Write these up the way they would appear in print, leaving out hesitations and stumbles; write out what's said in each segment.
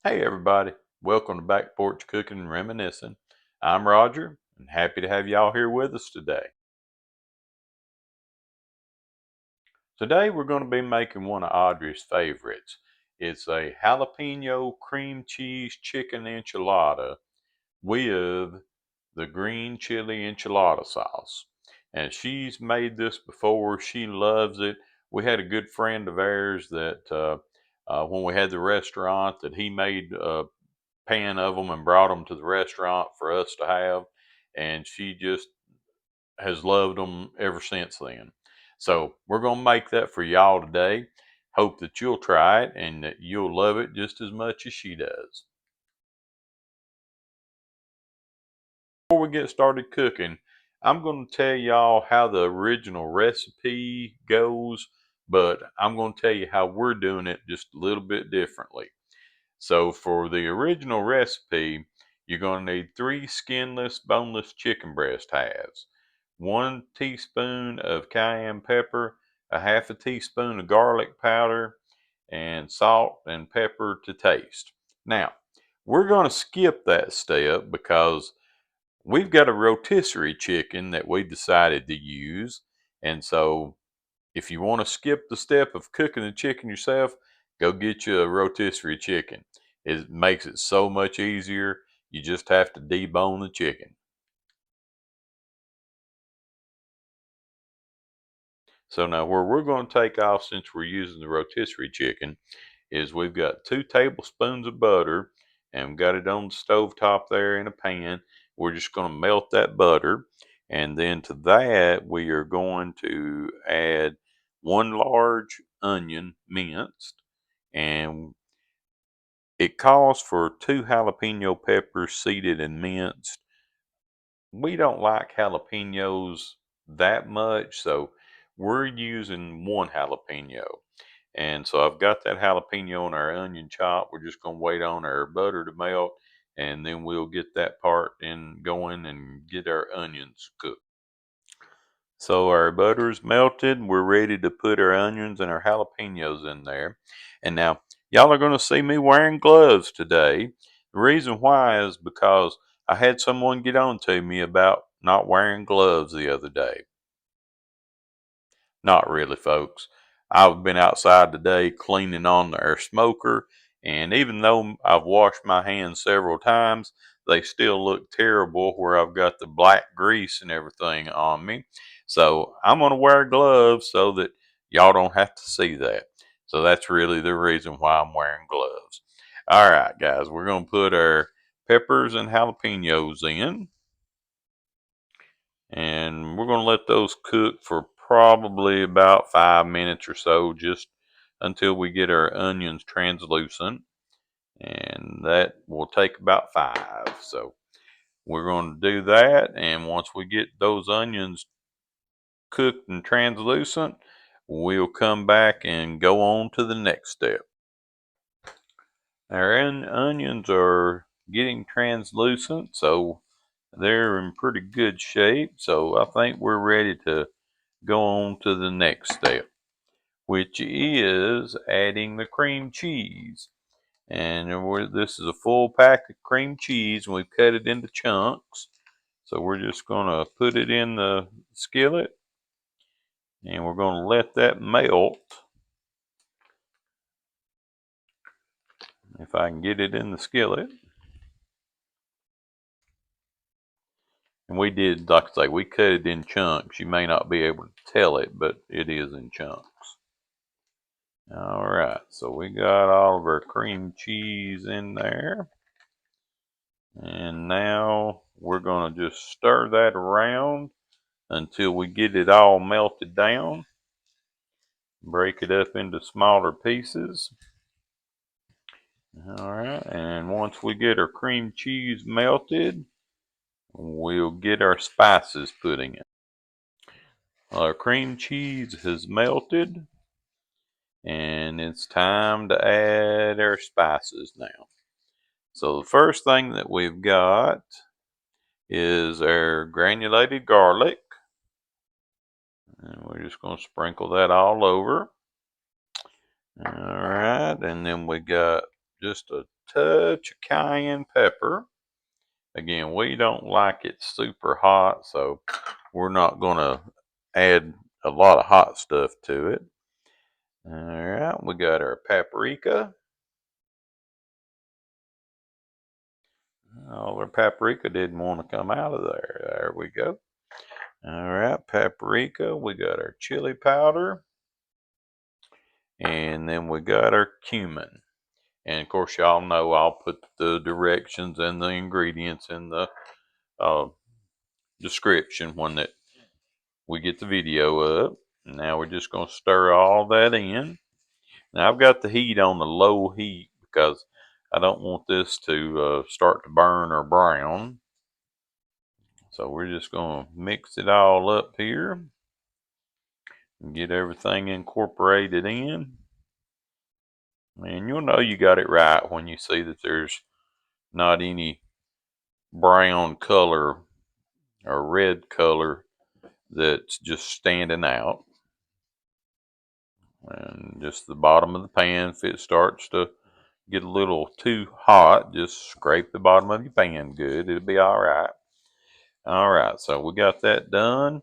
Hey everybody, welcome to Back Porch Cooking and Reminiscing. I'm Roger and happy to have y'all here with us today. Today we're going to be making one of Audrey's favorites. It's a jalapeno cream cheese chicken enchilada with the green chili enchilada sauce. And she's made this before. She loves it. We had a good friend of ours that when we had the restaurant that he made pan of them and brought them to the restaurant for us to have. And she just has loved them ever since then. So we're going to make that for y'all today. Hope that you'll try it and that you'll love it just as much as she does. Before we get started cooking, I'm going to tell y'all how the original recipe goes, but I'm going to tell you how we're doing it just a little bit differently. So for the original recipe, you're going to need 3 skinless, boneless chicken breast halves, 1 teaspoon of cayenne pepper, a half a teaspoon of garlic powder, and salt and pepper to taste. Now, we're going to skip that step because we've got a rotisserie chicken that we decided to use. And so if you want to skip the step of cooking the chicken yourself, go get you a rotisserie chicken. It makes it so much easier. You just have to debone the chicken. So now where we're going to take off since we're using the rotisserie chicken is we've got 2 tablespoons of butter and we've got it on the stove top there in a pan. We're just going to melt that butter, and then to that we are going to add 1 large onion minced, and it calls for 2 jalapeno peppers seeded and minced. We don't like jalapenos that much, so we're using 1 jalapeno. And so I've got that jalapeno and our onion chop. We're just going to wait on our butter to melt, and then we'll get that part in going and get our onions cooked. So our butter is melted. We're ready to put our onions and our jalapenos in there. And now y'all are going to see me wearing gloves today. The reason why is because I had someone get on to me about not wearing gloves the other day. Not really, folks. I've been outside today cleaning on our smoker, and even though I've washed my hands several times, they still look terrible where I've got the black grease and everything on me. So I'm going to wear gloves so that y'all don't have to see that. So that's really the reason why I'm wearing gloves. All right, guys, we're going to put our peppers and jalapenos in, and we're going to let those cook for probably about 5 minutes or so, just until we get our onions translucent, and that will take about 5. So we're going to do that, and once we get those onions cooked and translucent, we'll come back and go on to the next step. Our onions are getting translucent, so they're in pretty good shape. So I think we're ready to go on to the next step, which is adding the cream cheese. And this is a full pack of cream cheese, and we've cut it into chunks. So we're just going to put it in the skillet, and we're going to let that melt. If I can get it in the skillet. And we did, like I say, we cut it in chunks. You may not be able to tell it, but it is in chunks. All right, so we got all of our cream cheese in there. And now we're going to just stir that around until we get it all melted down. Break it up into smaller pieces. All right, and once we get our cream cheese melted, we'll get our spices put in. Our cream cheese has melted, and it's time to add our spices now. So the first thing that we've got is our granulated garlic. And we're just going to sprinkle that all over. All right, and then we got just a touch of cayenne pepper. Again, we don't like it super hot, so we're not going to add a lot of hot stuff to it. All right, we got our paprika. Oh, our paprika didn't want to come out of there. There we go. All right, paprika. We got our chili powder. And then we got our cumin. And of course, y'all know I'll put the directions and the ingredients in the uh, description when that we get the video up. Now we're just going to stir all that in. Now I've got the heat on the low heat because I don't want this to start to burn or brown. So we're just going to mix it all up here and get everything incorporated in. And you'll know you got it right when you see that there's not any brown color or red color that's just standing out. And just the bottom of the pan, if it starts to get a little too hot, just scrape the bottom of your pan good. It'll be all right. All right, so we got that done.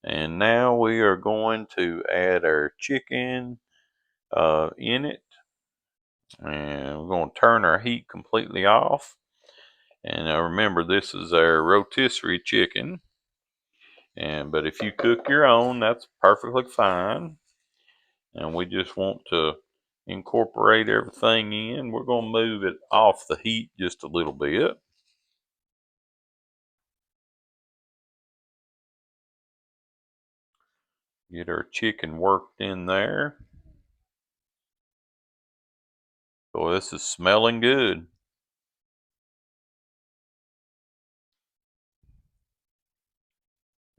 And now we are going to add our chicken in it. And we're going to turn our heat completely off. And remember, this is our rotisserie chicken. But if you cook your own, that's perfectly fine. And we just want to incorporate everything in. We're going to move it off the heat just a little bit. Get our chicken worked in there. Boy, this is smelling good.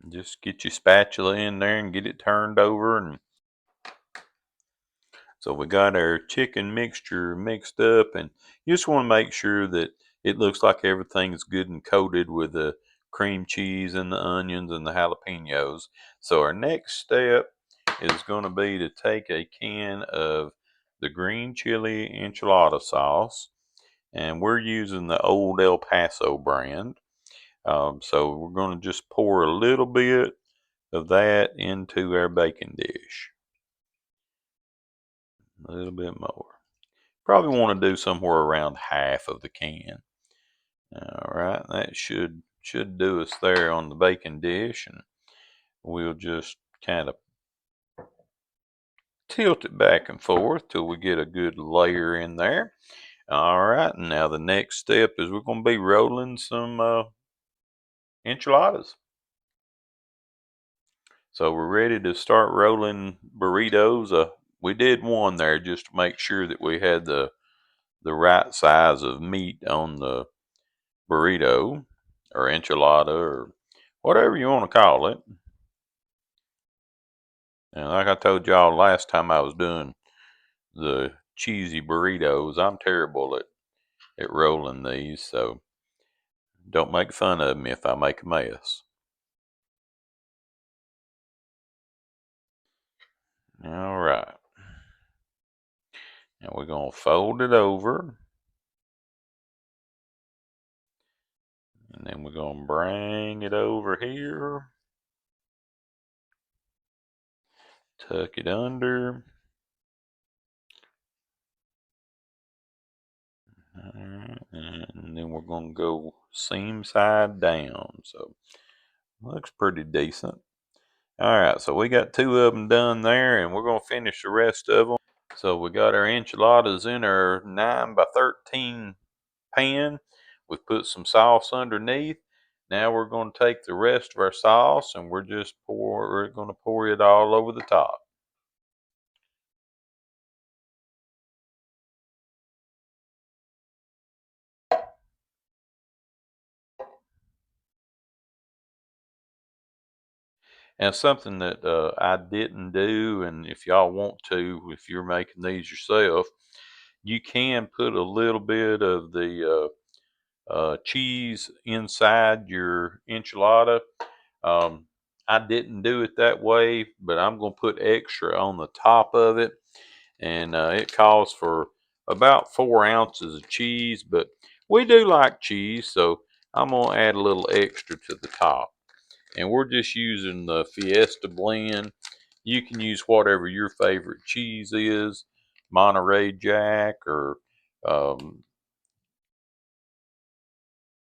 Just get your spatula in there and get it turned over. And so we got our chicken mixture mixed up, and you just want to make sure that it looks like everything's good and coated with the cream cheese and the onions and the jalapenos. So our next step is going to be to take a can of the green chili enchilada sauce, and we're using the old El Paso brand. So we're going to just pour a little bit of that into our baking dish. A little bit more. Probably want to do somewhere around half of the can. All right, that should do us there on the baking dish, and we'll just kind of tilt it back and forth till we get a good layer in there. All right, and now the next step is we're going to be rolling some enchiladas. So we're ready to start rolling burritos. We did one there just to make sure that we had the right size of meat on the burrito or enchilada or whatever you want to call it. And like I told y'all last time I was doing the cheesy burritos, I'm terrible at rolling these, so don't make fun of me if I make a mess. All right. And we're going to fold it over. And then we're going to bring it over here. Tuck it under. And then we're going to go seam side down. So looks pretty decent. All right, so we got two of them done there, and we're going to finish the rest of them. So we got our enchiladas in our 9 by 13 pan. We've put some sauce underneath. Now we're going to take the rest of our sauce and we're going to pour it all over the top. And something that I didn't do, and if y'all want to, if you're making these yourself, you can put a little bit of the cheese inside your enchilada. Um, I didn't do it that way, but I'm going to put extra on the top of it, and it calls for about 4 ounces of cheese, but we do like cheese, so I'm gonna add a little extra to the top. And we're just using the Fiesta blend. You can use whatever your favorite cheese is, Monterey Jack or um,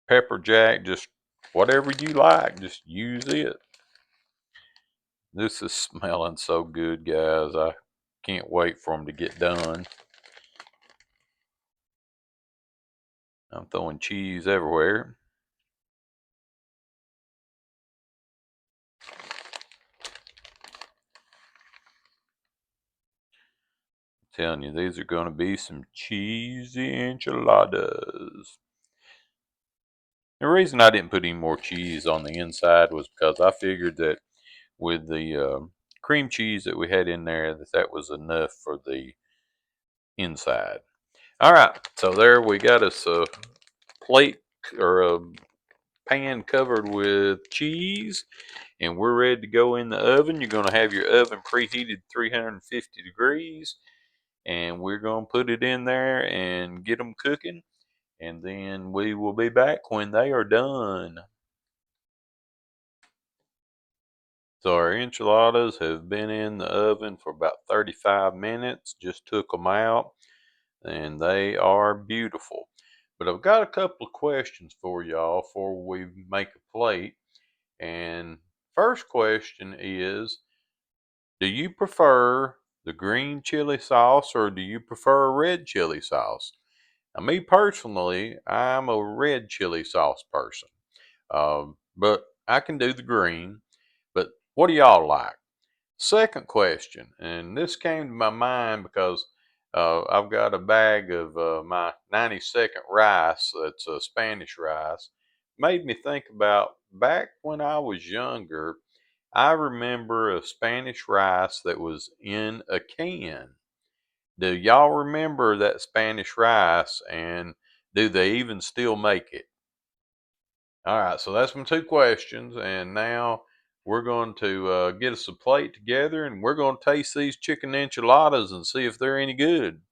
pepper jack, just whatever you like, just use it. This is smelling so good, guys. I can't wait for them to get done. I'm throwing cheese everywhere. I'm telling you, these are going to be some cheesy enchiladas. The reason I didn't put any more cheese on the inside was because I figured that with the cream cheese that we had in there, that was enough for the inside. All right, so there we got us a plate or a pan covered with cheese, and we're ready to go in the oven. You're going to have your oven preheated 350 degrees, and we're going to put it in there and get them cooking, and then we will be back when they are done. So our enchiladas have been in the oven for about 35 minutes. Just took them out, and they are beautiful. But I've got a couple of questions for y'all before we make a plate. And first question is, do you prefer the green chili sauce or do you prefer a red chili sauce? Now, me personally, I'm a red chili sauce person, but I can do the green. But what do y'all like? Second question, and this came to my mind because I've got a bag of my 90-second rice that's Spanish rice. Made me think about back when I was younger. I remember a Spanish rice that was in a can. Do y'all remember that Spanish rice, and do they even still make it? All right, so that's my two questions, and now we're going to get us a plate together, and we're going to taste these chicken enchiladas and see if they're any good.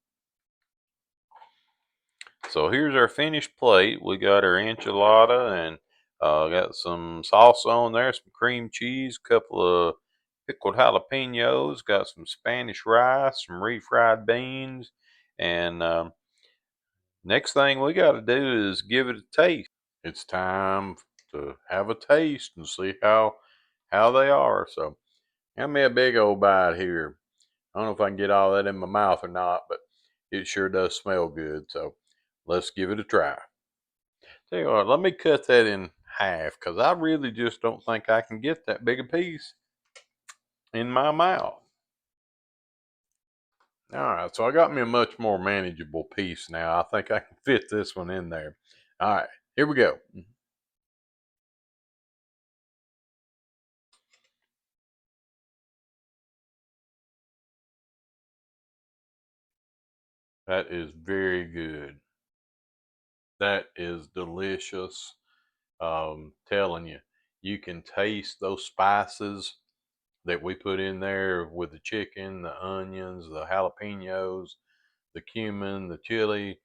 So here's our finished plate. We got our enchilada and got some salsa on there, some cream cheese, a couple of pickled jalapenos, got some Spanish rice, some refried beans, and next thing we got to do is give it a taste. It's time to have a taste and see how they are. So, have me a big old bite here. I don't know if I can get all that in my mouth or not, but it sure does smell good. So, let's give it a try. Tell you what, let me cut that in half because I really just don't think I can get that big a piece in my mouth. All right, so I got me a much more manageable piece now. I think I can fit this one in there. All right, here we go. That is very good. That is delicious. Telling you, you can taste those spices that we put in there with the chicken, the onions, the jalapenos, the cumin, the chili,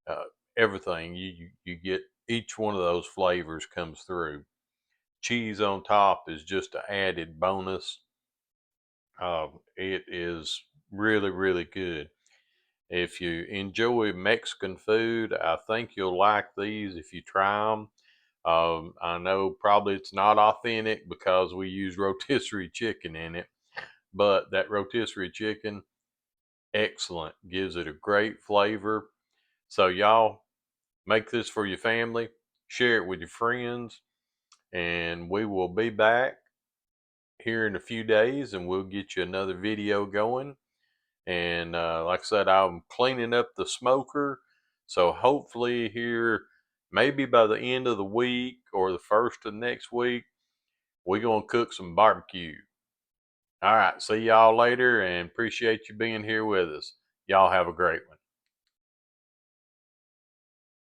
uh, everything. You get each one of those flavors comes through. Cheese on top is just an added bonus. It is really good. If you enjoy Mexican food, I think you'll like these if you try them. I know probably it's not authentic because we use rotisserie chicken in it, but that rotisserie chicken, excellent, gives it a great flavor. So, y'all make this for your family, share it with your friends, and we will be back here in a few days and we'll get you another video going. And like I said, I'm cleaning up the smoker. So hopefully here, maybe by the end of the week or the first of next week, we're going to cook some barbecue. All right. See y'all later and appreciate you being here with us. Y'all have a great one.